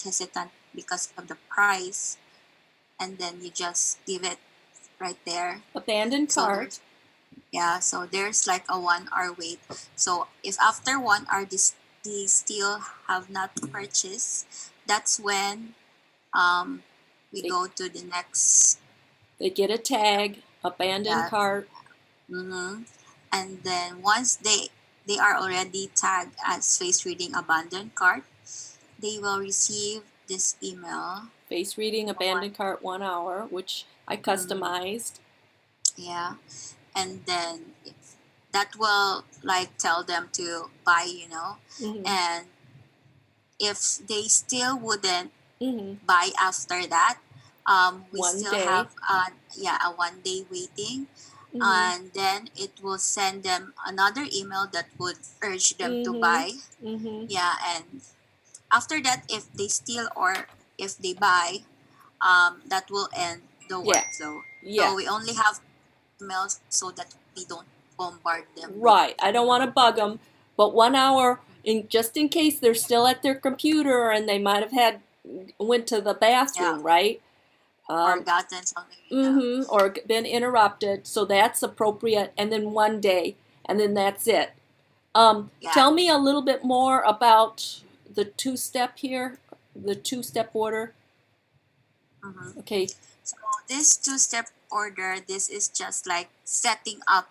hesitant because of the price, and then you just leave it right there. Abandoned cart. So there's like a 1 hour wait. So if after 1 hour they still have not purchased, that's when we go to the next. They get a tag, abandoned cart. Mm-hmm. And then once they are already tagged as face reading abandoned cart, they will receive this email. Face reading abandoned cart 1 hour, which I customized. Yeah. And then that will like tell them to buy, and if they still wouldn't buy after that, we still have a 1 day waiting, and then it will send them another email that would urge them to buy. Yeah, and after that, if they still or if they buy, that will end the workflow. So we only have emails so that we don't bombard them. Right. I don't want to bug them, but 1 hour, just in case they're still at their computer and they might have went to the bathroom, right? Or gotten something. Or been interrupted. So that's appropriate. And then 1 day, and then that's it. Tell me a little bit more about the two-step here, the two-step order. Okay. So this two-step order, this is just like setting up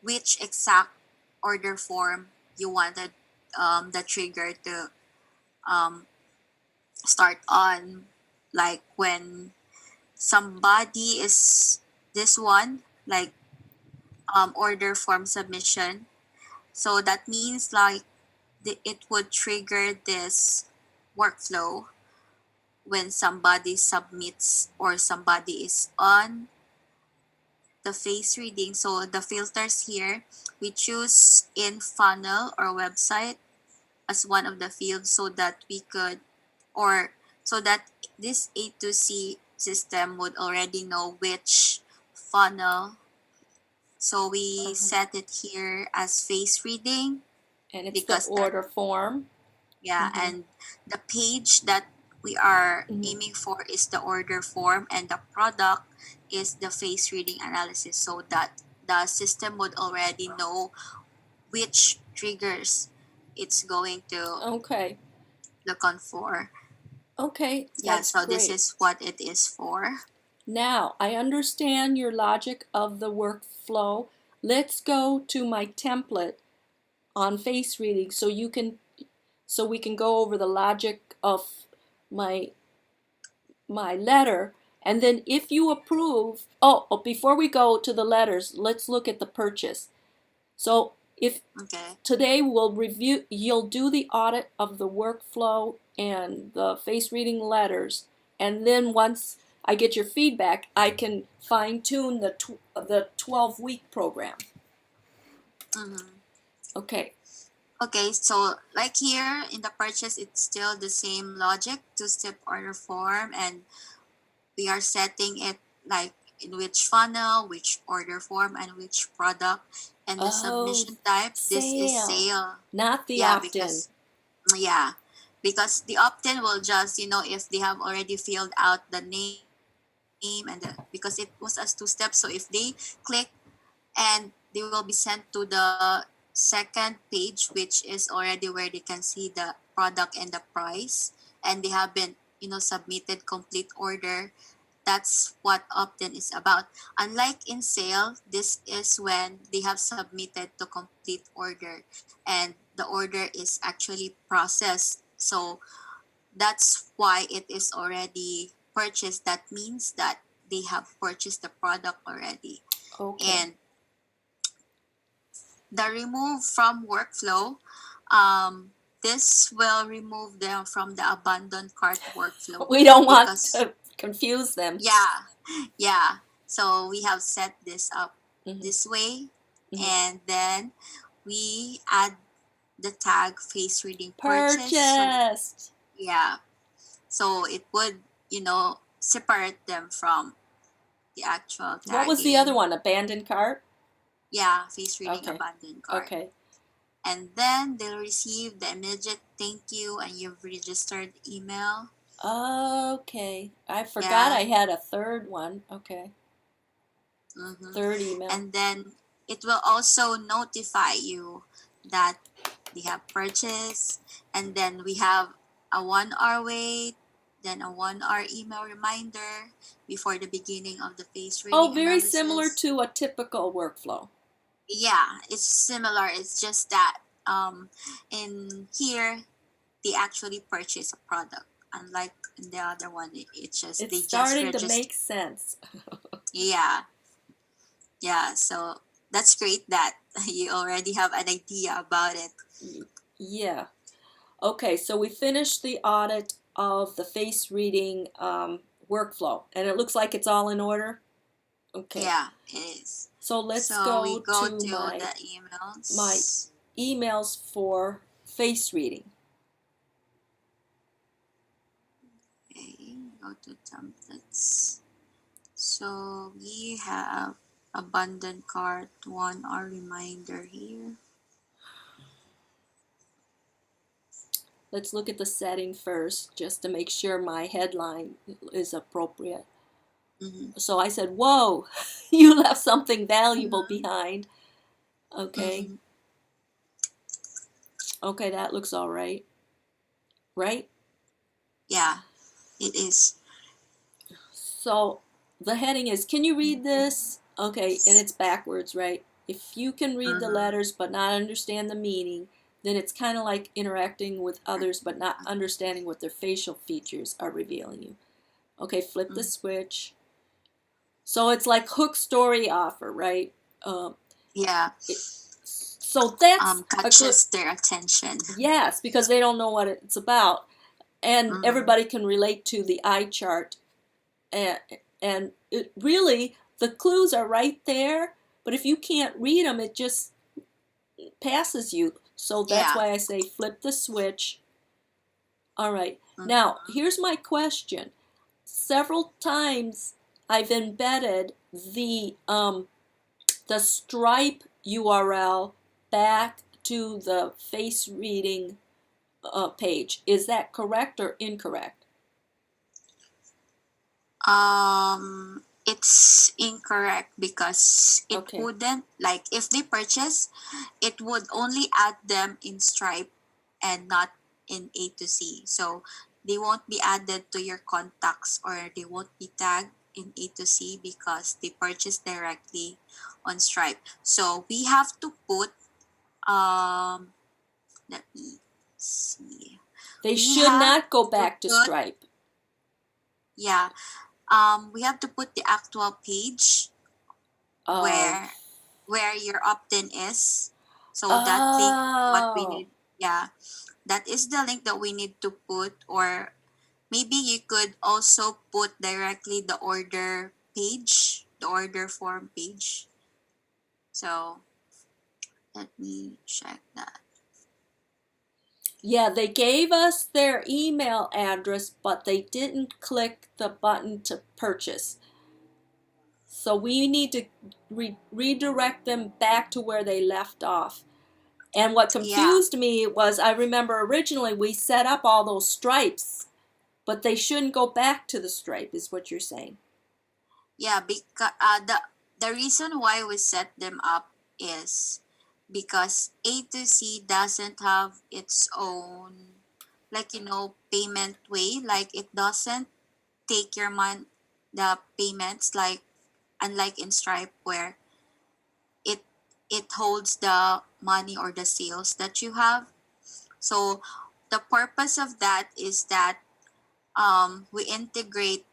which exact order form you wanted the trigger to start on. Like when somebody is this one, like order form submission. So that means like it would trigger this workflow when somebody submits or somebody is on the face reading. So the filters here, we choose in funnel or website as one of the fields so that we could, or so that this A2C system would already know which funnel. So we set it here as face reading. And it's because the order form. Yeah, and the page that we are aiming for is the order form, and the product is the face reading analysis, so that the system would already know which triggers it's going to look on for. Okay. So great. This is what it is for. Now, I understand your logic of the workflow. Let's go to my template on face reading so we can go over the logic of my letter. And then if you approve, before we go to the letters, let's look at the purchase. So if today you'll do the audit of the workflow and the face reading letters, and then once I get your feedback, I can fine tune the 12-week program. Okay. Okay, so like here in the purchase, it's still the same logic, two-step order form, and we are setting it like in which funnel, which order form, and which product, and the submission type. This is sale, not the opt-in. Because the opt-in will just, if they have already filled out the name and because it was as 2 steps, so if they click, and they will be sent to the second page, which is already where they can see the product and the price, and they have been submitted complete order. That's what opt-in is about. Unlike in sale, this is when they have submitted to complete order and the order is actually processed. So that's why it is already purchased. That means that they have purchased the product already. And the remove from workflow, this will remove them from the abandoned cart workflow. We don't want to confuse them. Yeah. So we have set this up this way, and then we add the tag face reading purchase. So it would, separate them from the actual tagging. What was the other one? Abandoned cart? Yeah, face reading abandoned cart. Okay. And then they'll receive the immediate thank you and you've registered email. Okay. I forgot Yeah. I had a third one. Okay. Mm-hmm. Third email. And then it will also notify you that they have purchased. And then we have a 1 hour wait, then a 1 hour email reminder before the beginning of the face Oh, reading very similar analysis. to a typical workflow. Yeah, it's similar. It's just that in here they actually purchase a product. Unlike in the other one, it's just It's they just starting to register. make sense. Yeah, yeah. So that's great that you already have an idea about it. Yeah. Okay, so we finished the audit of the face reading workflow, and it looks like it's all in order. Okay, Yeah, it is. so let's So we go go to to my the my emails. emails for face reading. Okay, go to templates. So we have abandoned cart 1 hour reminder here. Let's look at the setting first, just to make sure my headline is appropriate. Mm-hmm. So I said, "Whoa, you left something valuable Mm-hmm. behind." Okay, Mm-hmm. okay, that looks all right, right? Yeah, it is. So the heading is, can you read this? Okay, and it's backwards, right? If you can read the Mm-hmm. letters but not understand the meaning, then it's kind of like interacting with others but not understanding what their facial features are revealing you. Okay, flip the Mm-hmm. switch. So it's like hook story offer, right? Um, Yeah, so that's a good, catches their attention. yes, because they don't know what it's about. And Mm-hmm. everybody can relate to the eye chart, and it really, the clues are right there, but if you can't read them, it just passes you. So that's Yeah. why I say flip the switch. All right, now Mm-hmm. here's my question. Several times I've embedded the Stripe URL back to the face reading page. Is that correct or incorrect? It's incorrect because it Okay. wouldn't, like, if they purchase, it would only add them in Stripe and not in A to C. So they won't be added to your contacts, or they won't be tagged in A to C because they purchase directly on Stripe. So we have to put um let me see. They We should have not go to back to put, Stripe. yeah, we have to put the actual page Of where your opt-in is. So that link is what we Oh, need. Yeah, that is the link that we need to put. Or maybe you could also put directly the order page, the order form page. So let me check that. yeah, they gave us their email address, but they didn't click the button to purchase. So we need to redirect them back to where they left off. And what Yeah, confused me was, I remember originally we set up all those stripes, but they shouldn't go back to the stripe, is what you're saying. yeah, because the reason why we set them up is because A to C doesn't have its own, like, payment way. Like, it doesn't take your the payments, like, unlike in Stripe, where it it holds the money or the sales that you have. So the purpose of that is that we integrate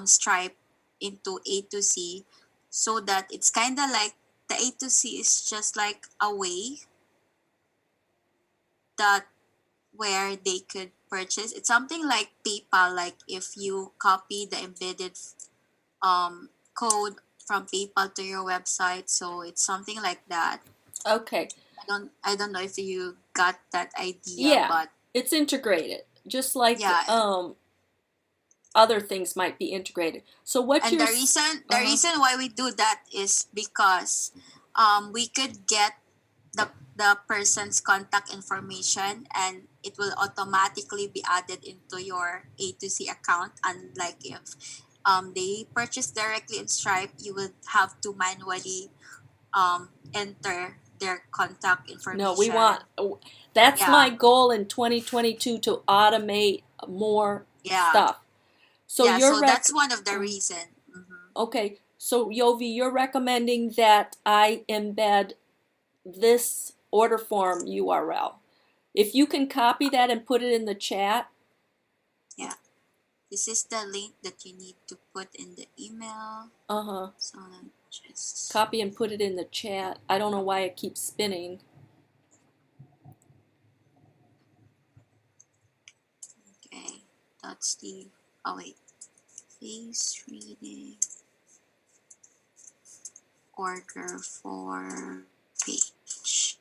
Stripe into A to C, so that it's kind of like the A to C is just like a way that where they could purchase. It's something like PayPal. Like, if you copy the embedded code from PayPal to your website, so it's something like that. Okay. I don't know if you got that idea, Yeah, but it's integrated, just like yeah. other things might be integrated. So what And you're, the uh-huh. reason why we do that is because we could get the person's contact information, and it will automatically be added into your A to Z account. Unlike if they purchase directly in Stripe, you would have to manually enter their contact No, we want, information. that's my Yeah, goal in 2022, to automate more yeah, stuff. So yeah. you're So that's one of the reason. okay. So Yhovie, you're recommending that I embed this order form URL. If you can copy that and put it in the chat. Yeah, this is the link that you need to put in the email. Uh-huh. So let me just Copy and put it in the chat. I don't know why it keeps spinning. okay. That's the wait. Face reading order for page.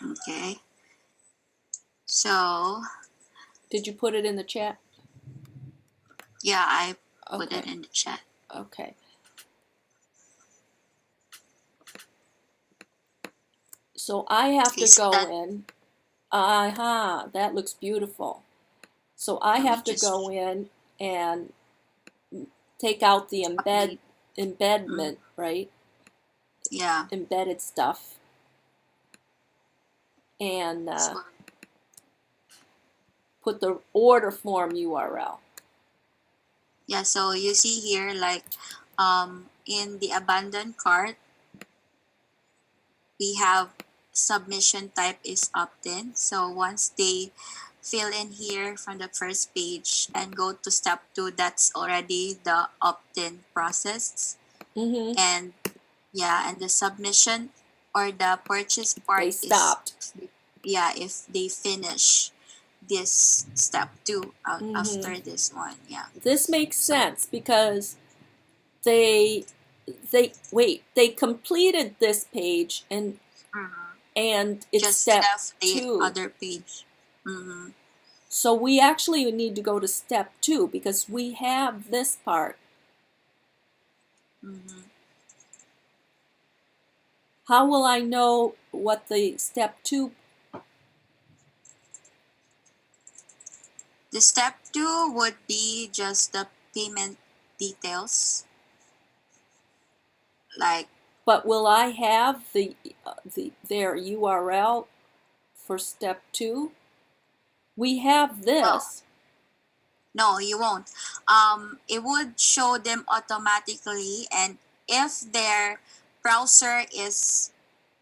Okay. So Did you put it in the chat? yeah, I put it Okay. in the chat. Okay. So I have Okay, to so go that in. Aha, that looks beautiful. So I let me have to just go in and take out the update. embedment, right? Yeah. Embedded stuff, and So put the order form URL. yeah, so you see here like in the abandoned cart, we have submission type is opt-in. So once they fill in here from the first page and go to step 2, that's already the opt-in process. Mm-hmm. And yeah, and the submission or the purchase part They is stopped. yeah, if they finish this step 2 Mm-hmm. after this one. Yeah. This makes So sense because they they completed this page, and it's just step left the 2. other page. Mm-hmm. So we actually need to go to step 2 because we have this part. Mm-hmm. How will I know what the step 2? The step 2 would be just the payment details, like But will I have their URL for step 2? We have well, this. no, you won't. It would show them automatically, and if their browser is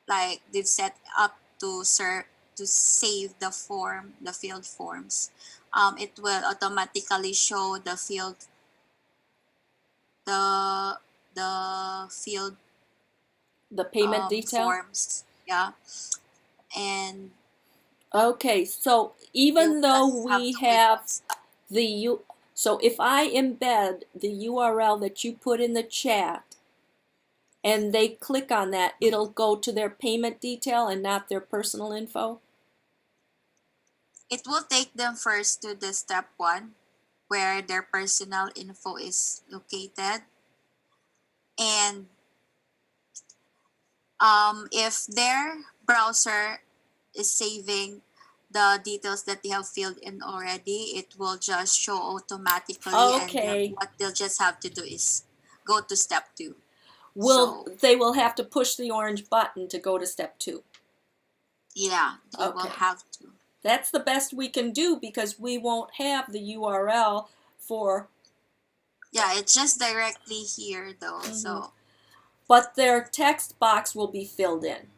like they've set up to save the form, the field forms, it will automatically show the the field The payment detail. forms. Yeah, and Okay, so you even though just have we to click on have stop. the so if I embed the URL that you put in the chat and they click on that, it'll go to their payment detail and not their personal info. It will take them first to the step 1 where their personal info is located, and if their browser is saving the details that they have filled in already, it will just show automatically, and Okay, what they'll just have to do is go to step 2. So they will have to push the orange button to go to step 2. yeah, they will Okay, have to. that's the best we can do because we won't have the URL for. Yeah, it's just directly here though. Mhm. So But their text box will be filled in.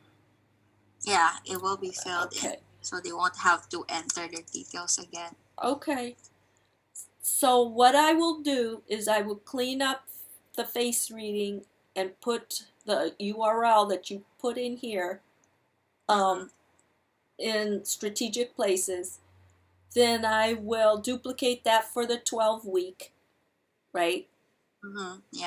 yeah, it will be filled in. Okay. So they won't have to enter their details again. Okay. So what I will do is I will clean up the face reading and put the URL that you put in here Mm-hmm. um, in strategic places. Then I will duplicate that for the 12 week, right? Mm-hmm. Yeah.